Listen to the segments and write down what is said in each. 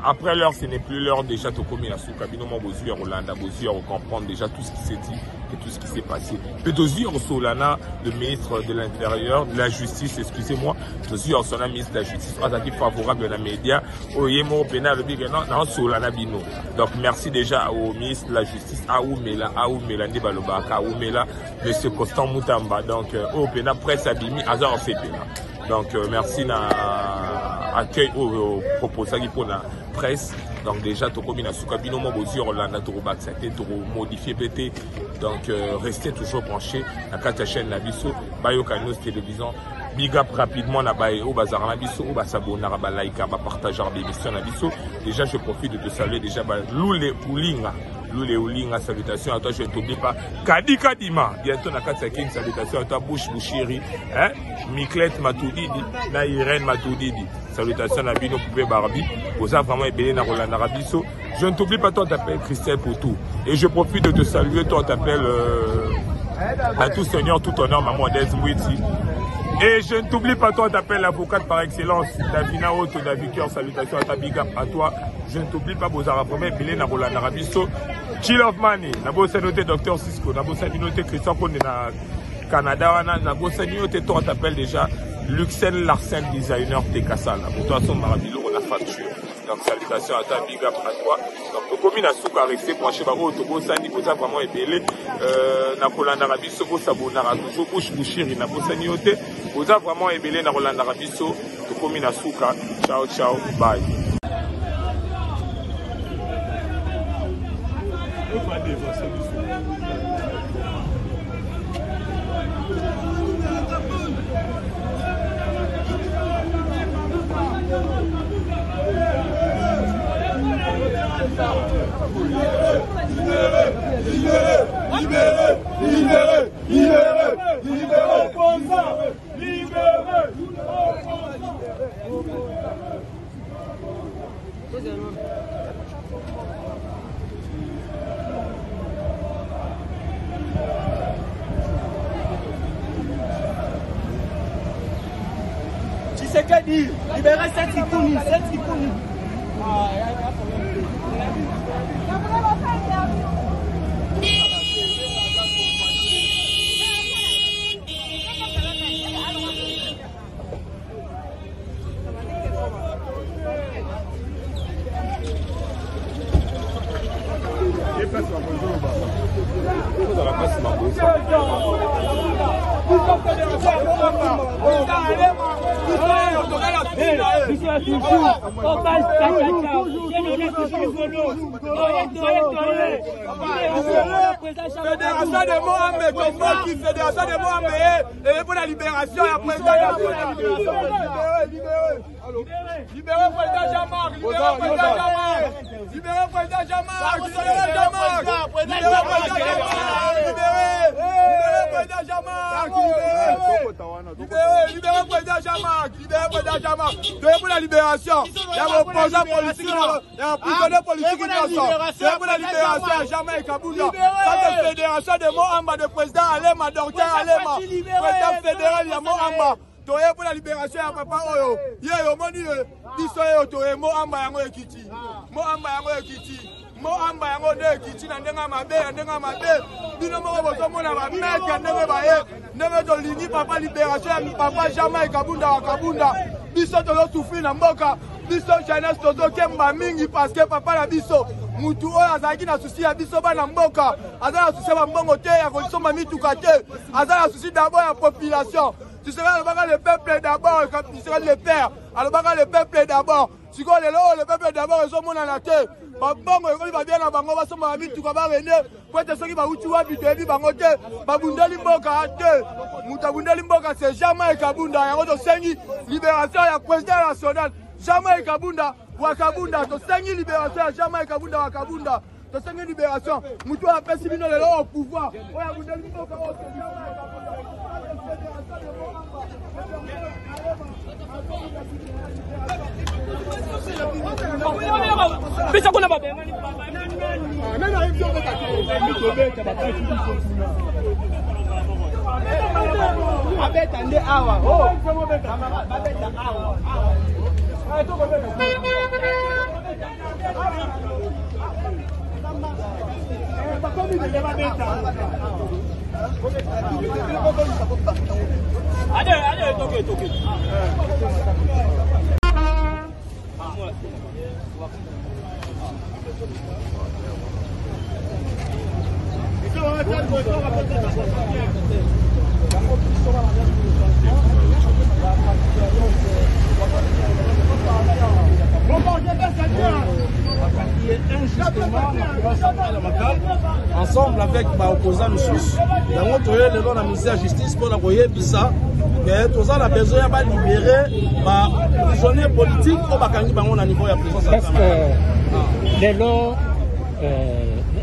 Après l'heure, ce n'est plus l'heure déjà de commis la sous-cabine. Moi, Bozuya, Rolanda, Bozuya, on comprend déjà tout ce qui s'est dit et tout ce qui s'est passé. Mais Bozuya, Solana, le ministre de l'Intérieur, de la Justice, excusez-moi, Bozuya, Solana, ministre de la Justice, qui est favorable à la média, Oyemo, Pena, le big, non, Solana, Bino. Donc, merci déjà au ministre de la Justice, Aoumela, Nebalobaka, Aoumela, M. Constant Moutamba. Donc, au Pena, presse Abimi, Azar, c'est Pena. Donc, merci à accueil au proposal pour la presse. Donc, déjà, tu as soukabino mo bozio Rolanda, tu as modifié PT. Donc, restez toujours branchés à la chaîne Nabiso, Bayo Kanos Télévision. Big up rapidement na baye au bazar Nabiso, au basabona, ba like, ba partager l'émission Nabiso. Déjà, je profite de te saluer déjà, Loulé Oulinga. Loulé Oulinga, salutations à toi, je ne t'oublie pas. Kadi Kadima, bientôt na Katsakin, salutations à toi, Bouchiri, hein, Miklet Matoudidi, na Irène Matoudidi, salutations à Bino Poupé Barbie, vous avez vraiment ébélé na Rolanda Rabiso. Je ne t'oublie pas, toi, t'appelles Christelle Poutou. Et je profite de te saluer, toi, t'appelles à tout seigneur, tout honneur, maman Adès Mouiti. Et je ne t'oublie pas, toi, t'appelles l'avocate par excellence, Davina Haute, David Cœur, salutations à ta big up à toi. Je ne t'oublie pas, Bozara Premier, Bilé, Nabola Narabiso, Chill of Money, Nabosa noté Dr Cisco, Nabosa noté Christian Kone na Canada, Nabosa noté, toi, t'appelles déjà Luxen Larsen Designer Tekasala. Pour toi, son Marabilo, on a facture. Donc, salutations à ta big up à toi. Donc, le commune a souk à rester branché, Baro, Togo, Sani, Boza vraiment ébélé, Nabola Narabiso, Bosabo Narabiso, Bouche Bouchiri, Nabosa noté, Boza vraiment ébélé, Nabola Narabiso, le commune a souk. Ciao, ciao, bye. Tshisekedi, libérez cette Kikouni, cette Kikouni. Fédération de Mohamed, Fédération de Mohamed, et pour la libération, et après ça, libérez le président Jean-Marc, libérez le président Jean-Marc, libérez le président Jean-Marc, libérez le président Jean-Marc, libérez le président Jean-Marc, libérez le président Jean-Marc, libérez le président Jean-Marc, pour la libération, il y a un opposant politique, il y a un prisonnier politique innocent, pour la libération, Jean-Marc Kabounda, la fédération de Mohamba, de président Alema, docteur Alema, président fédéral, il y a Mohamba. Pour la libération ya papa oyo ye yo moni biso yo toye Mohamba yango ekiti Mohamba yango ekiti Mohamba yango de ekiti na ndenga mabe bino moko bozomona ba meke ndenge baye ndenge tolingi papa libération ya papa Jean-Marc Kabunda wa Kabunda biso tozo souffrir na mboka biso jeunesse tozo kemba mingi parce que papa na biso mutu oyo azalaki na susi ya biso bana mboka aza na susi ya bambongo te ya kosomba mituka te aza na susi d'abord ya population. Tu seras le peuple d'abord, quand tu seras le père, alors le peuple d'abord. Si tu le peuple d'abord, ils sont mon anaté. Babongo, ils vont bien à Bango, ils sont ma vie, tu vas venir. Pour être sûr qu'ils vont tuer, puis tu es vivant côté. Babunda Limboka, Moutabunda Limboka, c'est Jean-Marc Kabunda. Il y a une libération, il y a président national. Jean-Marc Kabunda, Wakabunda, tu as libération, Jean-Marc Kabunda, Wakabunda. Tu as une libération. Moutou a fait si bien au pouvoir. Allez, toquez. Ensemble avec l'opposant Moussous, dans notre le nom de la ministère de la Justice pour la Bizarre, que tous on a besoin de libérer les prisonniers politiques au Bakangi Bango au niveau de la prison. Parce que les lots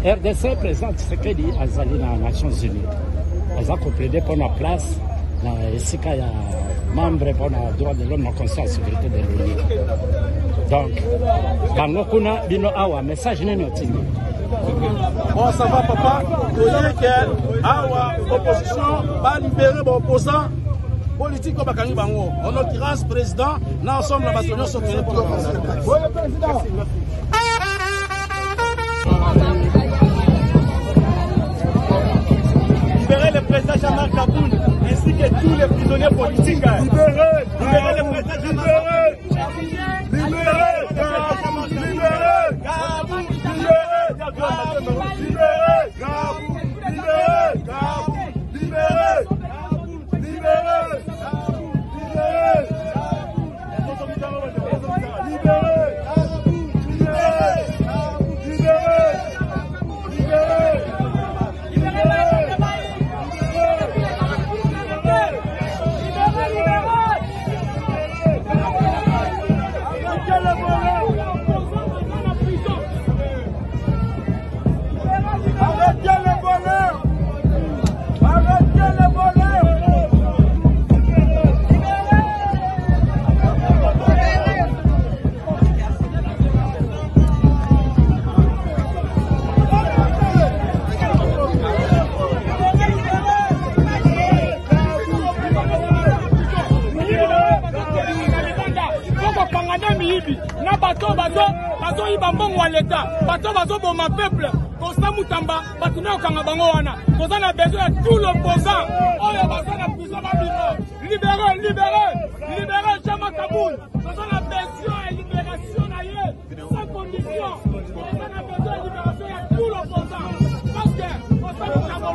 RDC présente ce que dit Azali dans les Nations Unies. Ils ont complété pour la place dans les membres pour le droit de l'homme, la conscience, la sécurité de l'ONU. Donc, Bango Kuna, Bino Awa, message n'est pas bon, ça va, papa. Vous voyez que l'opposition va libérer l'opposant politique au Bakangi Bango. En l'occurrence, président, nous sommes la bataillon sur le pour le président. Libérez le président Jean-Marc Kaboul ainsi que tous les prisonniers politiques. Libérez le président Jean-Marc bato boma peuple Constant Moutamba batuna okanga bango wana koza na besoin de tout l'opposant oyo baza na prison babino libérez Jean-Marc Kaboul koza na besoin ya libération na ye sans condition koza na besoin de libération ya tout l'opposant parce que Constant Moutamba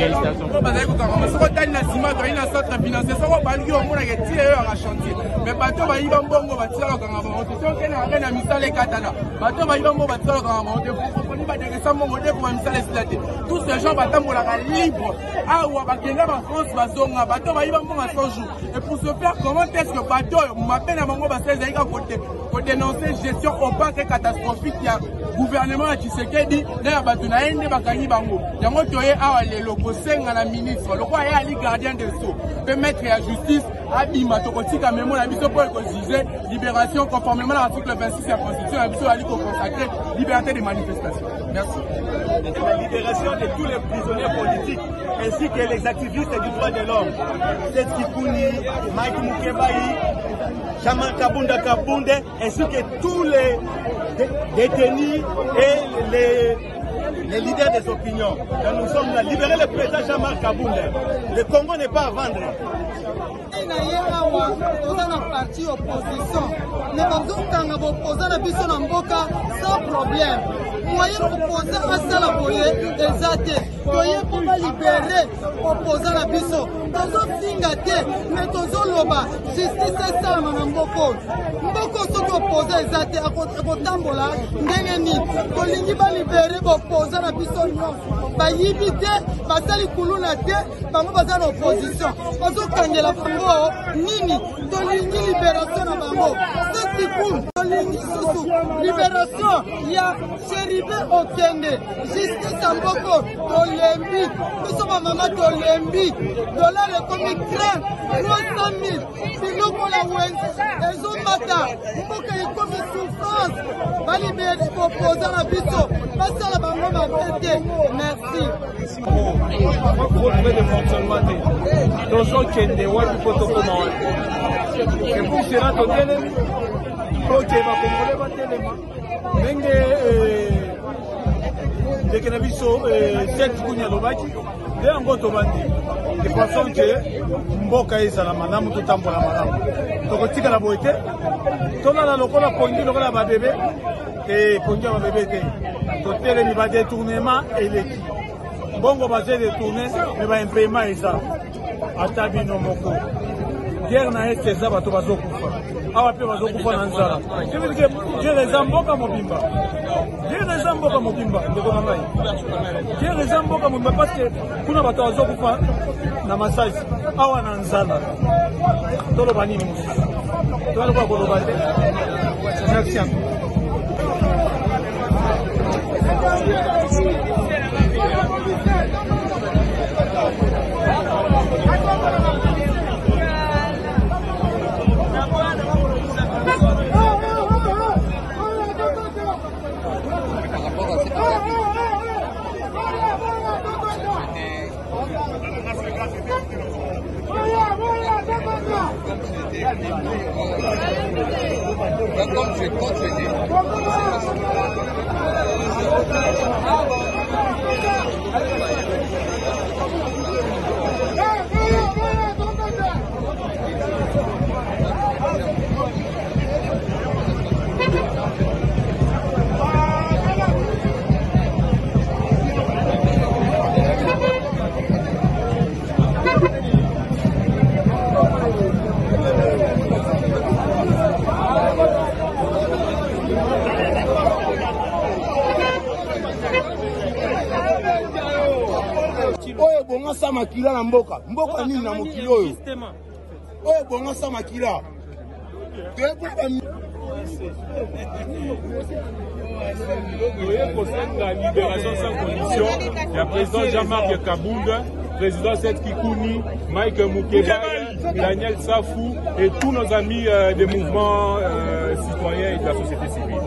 Félicitations. Mais bateau va y bongo va tirer au Canada. C'est ok na rien à misale katana. Bateau va y bongo va tirer au Canada. On va dire que ça mon modèle pour misale escalade. Tous ces gens va tambola libre. Ah ou va kenda en France va zonga. Bateau va y bongo à 100 jours. Et pour se faire comment est-ce que bateau m'appelle à bongo va 16 ans côté pour dénoncer gestion opaque et catastrophique il y a gouvernement à Tshisekedi na bateau na ende bakanyi bango. Yango toye a les locaux senga na ministre. Le roi est ali gardien des sceaux. Peut mettre la justice Abima Tokotika Memo la mission pour exiger libération conformément à l'article 26 de la Constitution, la mission à consacrer liberté de manifestation. Merci. La libération de tous les prisonniers politiques ainsi que les activistes du droit de l'homme. Seth Kikuni, Mike Mukebai, Chaman Kabunda Kabunde, ainsi que tous les détenus et les leaders des opinions. Nous sommes là. Libérer le président Chaman Kabunda. Le Congo n'est pas à vendre. Parti opposition, mais sans problème. Moyen opposant à ça la boye, exacté. Toye pour libérer opposant la biso. Tozo fingate, mais tozo loba. Justice est ça Mboko. Mboko sont opposés exacté. À Kotambola, Ngeni. Tolingi va libérer opposant la biso. Ba yibite, ba sali kuluna te, ba mbaza l'opposition. Tozo kangela bango nini. Tolingi libération na bango. C'est cool. Tolingi soso libération. Ya Chéribe Okende, justice en Boko, Tolembi, nous sommes à Maman Tolembi, dollar est comme 300 000, sinon pour la Wens, les hommes matin, Mboka est comme une souffrance, va libérer les opposants à Bito, passe à la banque ma fête, merci. Vous avez des fonctionnements, dans un Kende, ouais, du protocole, et pour cela, ton téléphone, ok, va contrôler votre téléphone. Ndeke na biso Seth Kunya lobaki nde yango tobandi de façon que mboka ezala malamu totambola malamu tokotikala boye te tolala lokola pongi lokola babebe pongi ya babebe te totelemi badetournement eleki mbongo baze détourne me baimpayement eza ata bino moko guerre na este eza bato bazokufa awa pe bazokufa na nzala je les amboka mobimba ndeko na ngai je les amboka mobimba parce que kuna bato bazokufa na masasi awa na nzala toloba nini mosusu toyalikoa koloba te merci encore. Comme je continue. Oye bonga sa makila na mboka nini na mokili oyo oye bonga sa makila la libération sans condition. Il y a président Jean-Marc Kabunda, président Seth Kikuni, Mike Mukebai, Daniel Safou et tous nos amis des mouvements citoyens et de la société civile.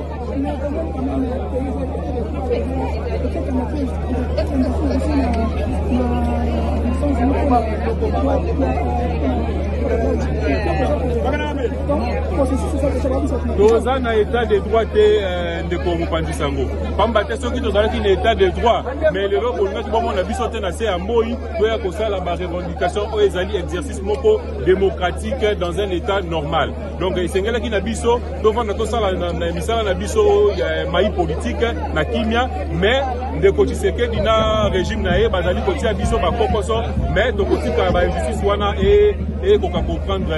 Toza na état de droit de Mopanzi Sango. Pamba te soki tozalaki na état de droit, mais lelo kolingaki bomona biso te na se ya moi toya kosala ba revendication oyo ezali exercice moko démocratique dans un état normal. Donc esengelaki na biso tovanda tosala na misala na biso mai politique na kimia, mais ndeko Tshisekedi na régime na ye bazali kotia biso bakokoso mais tokotika ba injustice wana et qu'on comprendre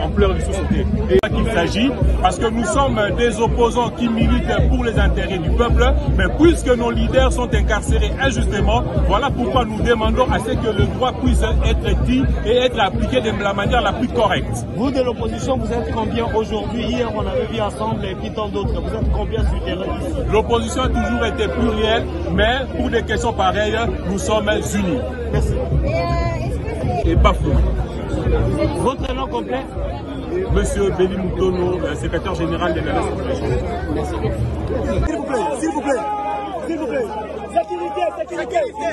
ampleur du société. Et qu'il s'agit parce que nous sommes des opposants qui militent pour les intérêts du peuple, mais puisque nos leaders sont incarcérés injustement, voilà pourquoi nous demandons à ce que le droit puisse être dit et être appliqué de la manière la plus correcte. Vous de l'opposition, vous êtes combien aujourd'hui? Hier on avait vu ensemble et puis tant d'autres. Vous êtes combien sur le terrain ici? L'opposition a toujours été plurielle, mais pour des questions pareilles, nous sommes unis. Merci. Et pas flou. Votre nom complet? Monsieur Béli Moutono, secrétaire général de la Nation. Merci. S'il vous plaît, s'il vous plaît, s'il vous plaît. Sécurité, sécurité.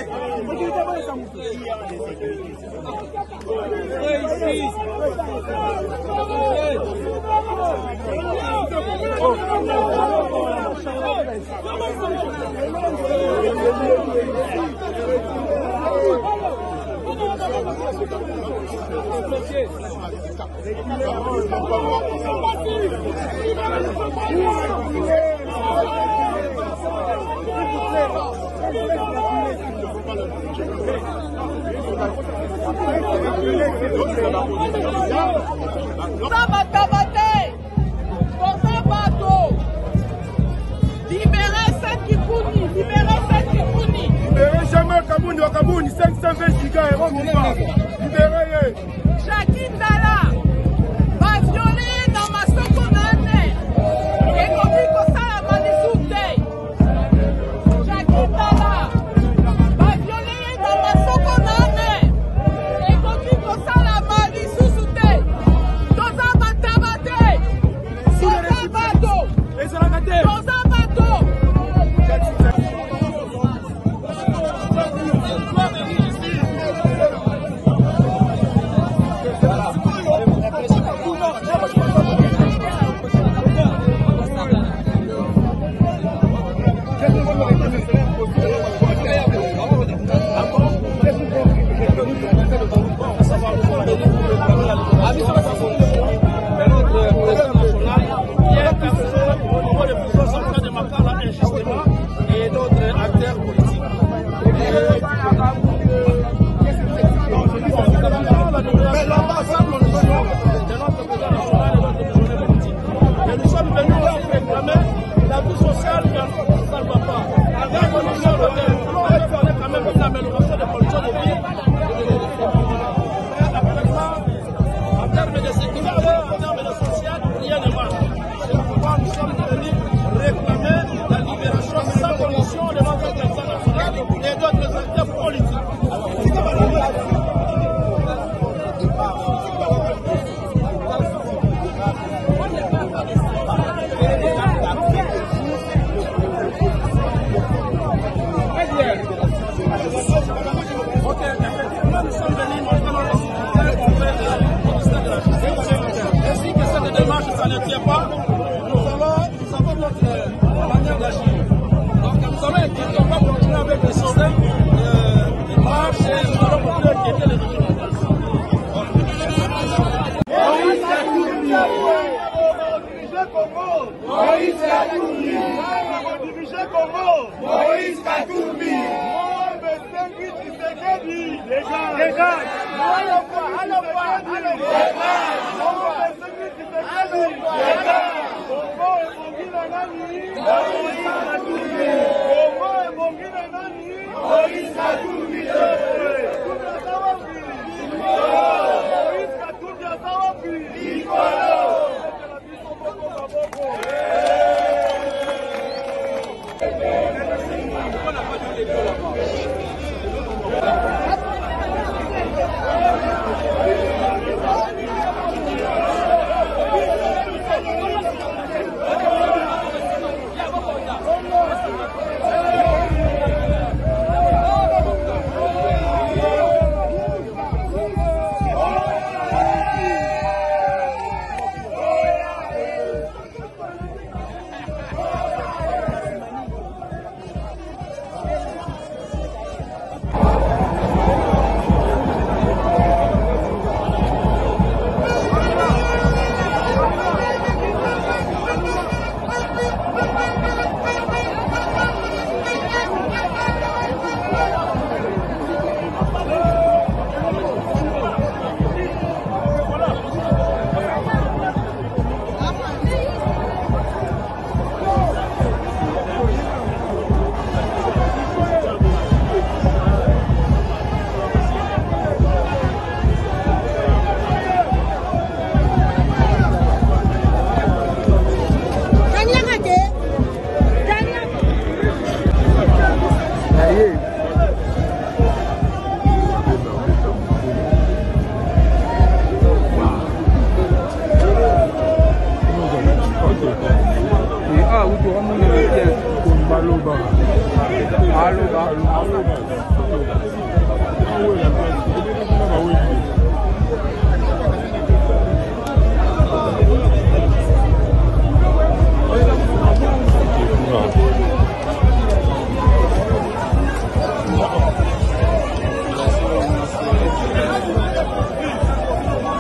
Kabouni, 520 gigas euros, libérez. Jackie Dala, va violer dans ma sokonane. Et qu'on dit que ça la manisouté. Jackie Dala, va violer dans ma sokonane. Et qu'on dit que ça la manisouté. Doza batabate. Doza bato. Doza bato.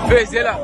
Fais là.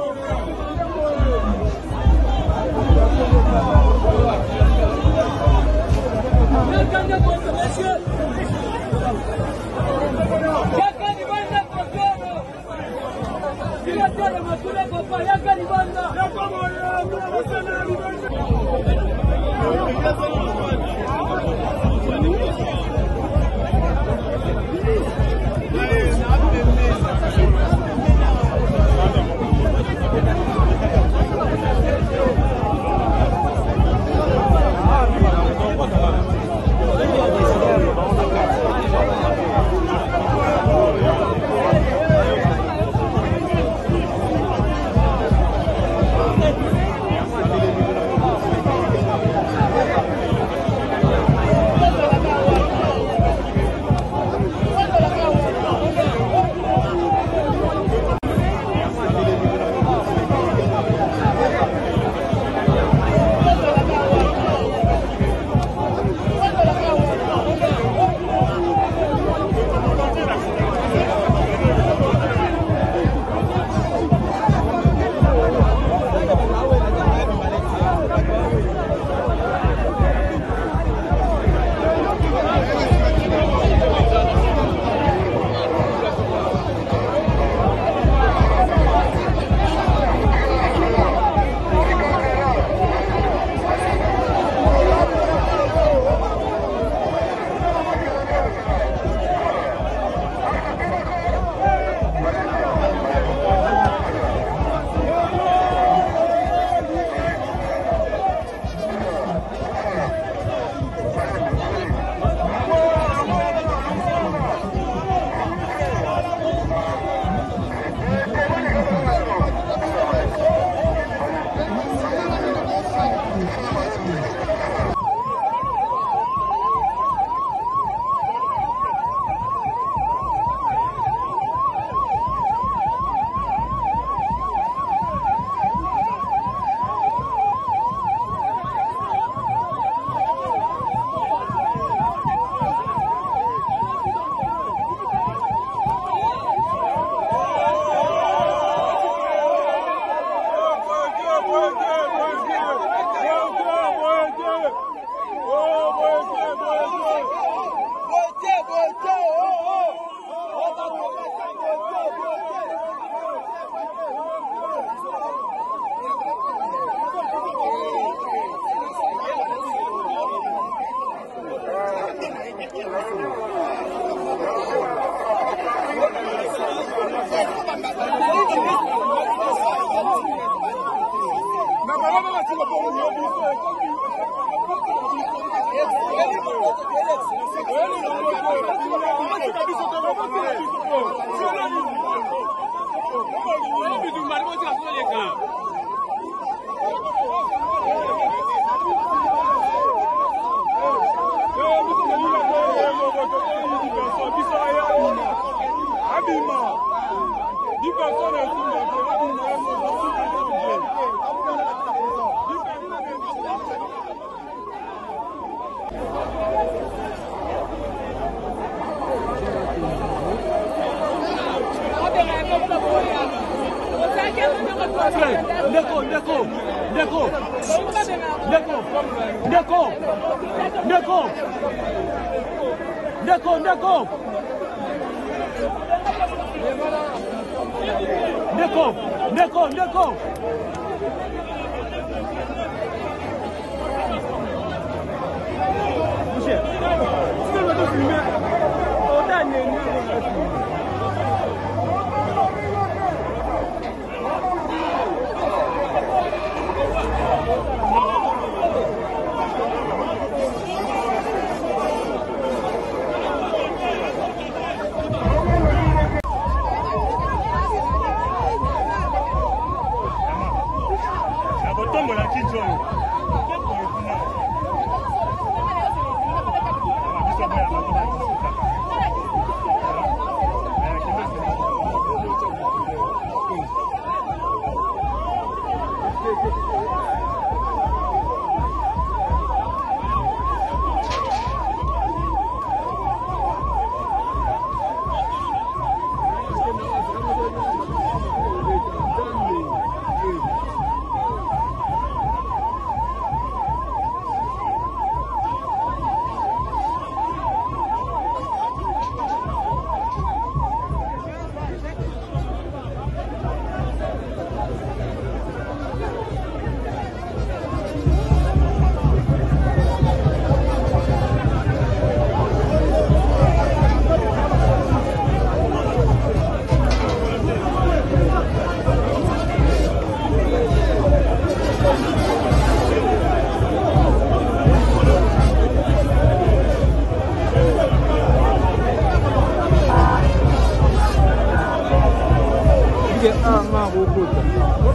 que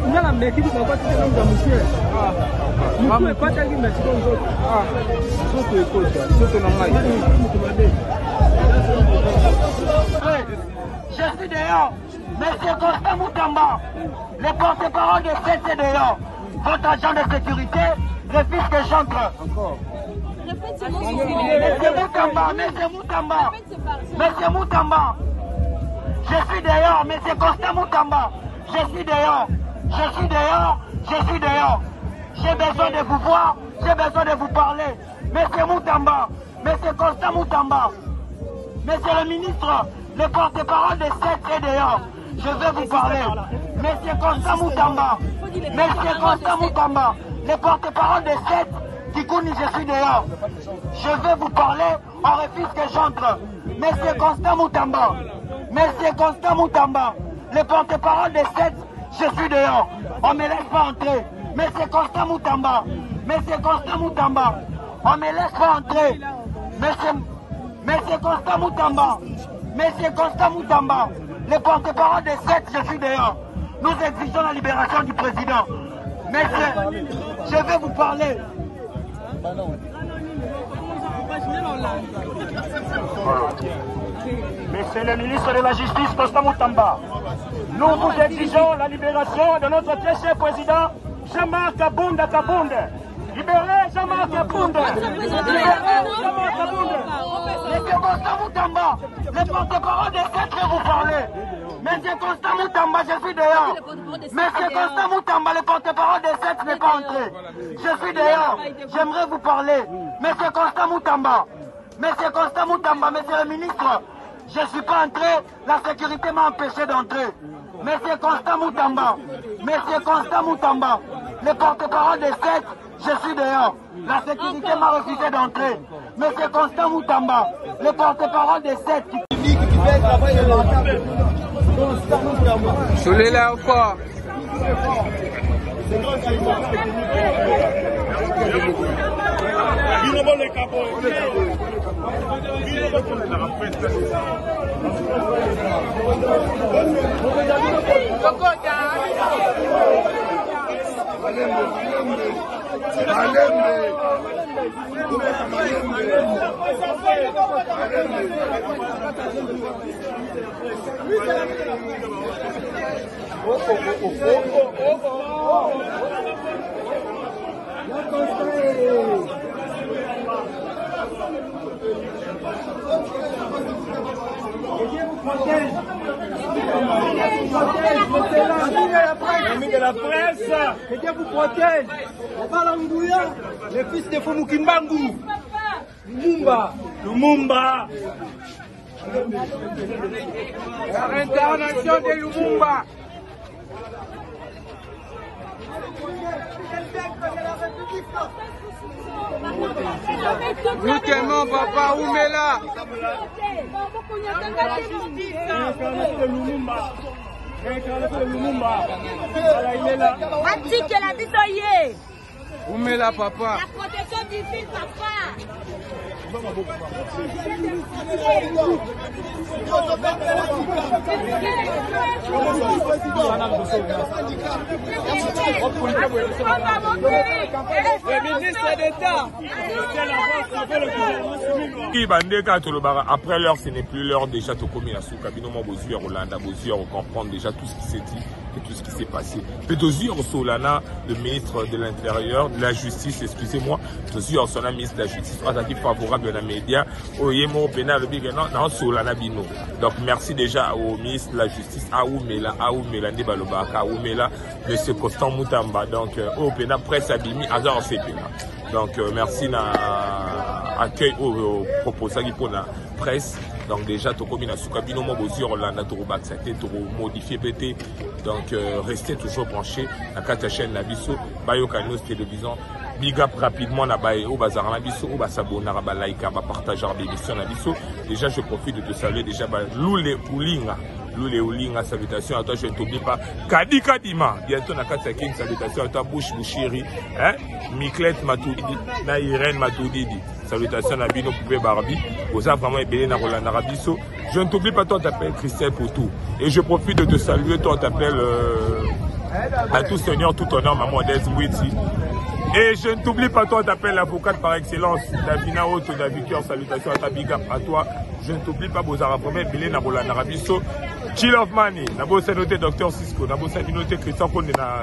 il y a la métier qui va pas tirer dans monsieur. Maman est pas tellement métier comme ça. Surtout écoute, surtout normal. Je suis dehors, monsieur Constant Moutamba, le porte-parole de CC dehors. Votre agent de sécurité refuse que j'entre. Monsieur Moutamba, je suis dehors, monsieur Constant Moutamba, je suis dehors. J'ai besoin de vous voir, j'ai besoin de vous parler. Monsieur Moutamba, monsieur Constant Moutamba, monsieur le ministre, le porte-parole de CET est dehors. Je vais vous parler. Monsieur Constant Moutamba, le porte-parole de CET, Kikouni, je suis dehors. Je vais vous parler, on refuse que j'entre. Monsieur Constant Moutamba, le porte-parole de CET, je suis dehors. On ne me laisse pas entrer. Monsieur Constant Moutamba, on ne me laisse pas entrer. Monsieur Constant Moutamba, le porte-parole de CET, je suis dehors. Nous exigeons la libération du président. Monsieur, je vais vous parler. Monsieur le ministre de la Justice, Constant Moutamba, nous vous exigeons la libération de notre très cher président, Jean-Marc Kabunda. Libérez Jean-Marc Kabunda. Monsieur Constant Moutamba, le porte-parole de CET veut vous parler. Monsieur Constant Moutamba, je suis dehors. Monsieur Constant Moutamba, le porte-parole de CET n'est pas entré. Je suis dehors. J'aimerais vous parler. Monsieur Constant Moutamba, monsieur le ministre, je ne suis pas entré. La sécurité m'a empêché d'entrer. Monsieur Constant Moutamba, le porte-parole de CET, je suis dehors. La sécurité m'a refusé d'entrer. Monsieur Constant Moutamba, le porte-parole de CET. Je l'ai là encore. De la presse, que Dieu vous protège. On parle en Ngouya, le fils de Fumukimbangu. Lumumba. La réincarnation de Lumumba. Nous t'aimons, papa Oumela. Attique la bisoye. Oumela, papa. La protection du fils, papa. Après l'heure, ce n'est plus l'heure déjà de commis la souka. Binomo Bozuya Rolanda, Bozuya, on comprend déjà tout ce qui s'est dit et tout ce qui s'est passé. Mais Bozuya Solana, le ministre de l'Intérieur, de la Justice, excusez-moi, Bozuya Solana, ministre de la Justice, attaqué favorable de la média, Oyemo Pénal, non, Solana Bino. Donc merci déjà au ministre de la Justice, Aoumela, Ndebaloba, Aoumela, monsieur Constant Moutamba. Donc, au Pénal, presse Abimi, Azar Sepena. Donc, merci na accueil au proposal pour la presse. Donc déjà, tu as Soukabino Mobozi, Rolanda, tu as modifié PT. Donc restez toujours branchés à la chaîne Nabiso, Bayo Kanos Télévision. Big up rapidement na baye au bazar Nabiso, au basabona, à like, à partager l'émission Nabiso. Déjà, je profite de te saluer déjà Loulé Oulinga. Loulé Oulinga, salutations à toi, je ne t'oublie pas. Kadi Kadima, bientôt na Katsa King, salutations à toi, Bouche Bouchiri, hein? Miklet Matoudidi, na Irène Matoudidi. Salutations à Bino Poupé Barbie. Vous avez vraiment ébélé dans Roland Arabiso. Je ne t'oublie pas, toi t'appelles Christelle Poutou. Et je profite de te saluer, toi t'appelles à tout seigneur, tout honneur, maman Odès Witi. Et je ne t'oublie pas, toi t'appelles l'avocate par excellence, Davina Otto, David Cœur, salutations à ta big up à toi. Je ne t'oublie pas, Bozara Premier, ébélé dans Roland Arabiso. Chill of Money, Nabo Sanoté, Dr Cisco, Nabo Sanoté, Christian Kone na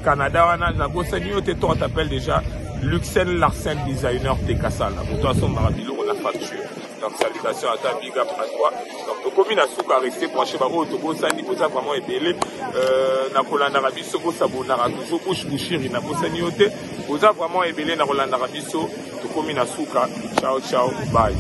Canada, Nabo Sanoté, toi t'appelles déjà Luxel Larsen, designer Tekassal. Pour toi, son Marabilo, on a facture. Donc, salutations à ta big up à toi. Donc, le commune a souk à rester branché par eux, Togo Sani, Boza vraiment ébélé. Nakola Narabiso, Sabonara, toujours Bouche Bouchiri, Nabo Sani Ote. Boza vraiment ébélé, Nakola Narabiso, le commune a souk. Ciao, ciao, bye.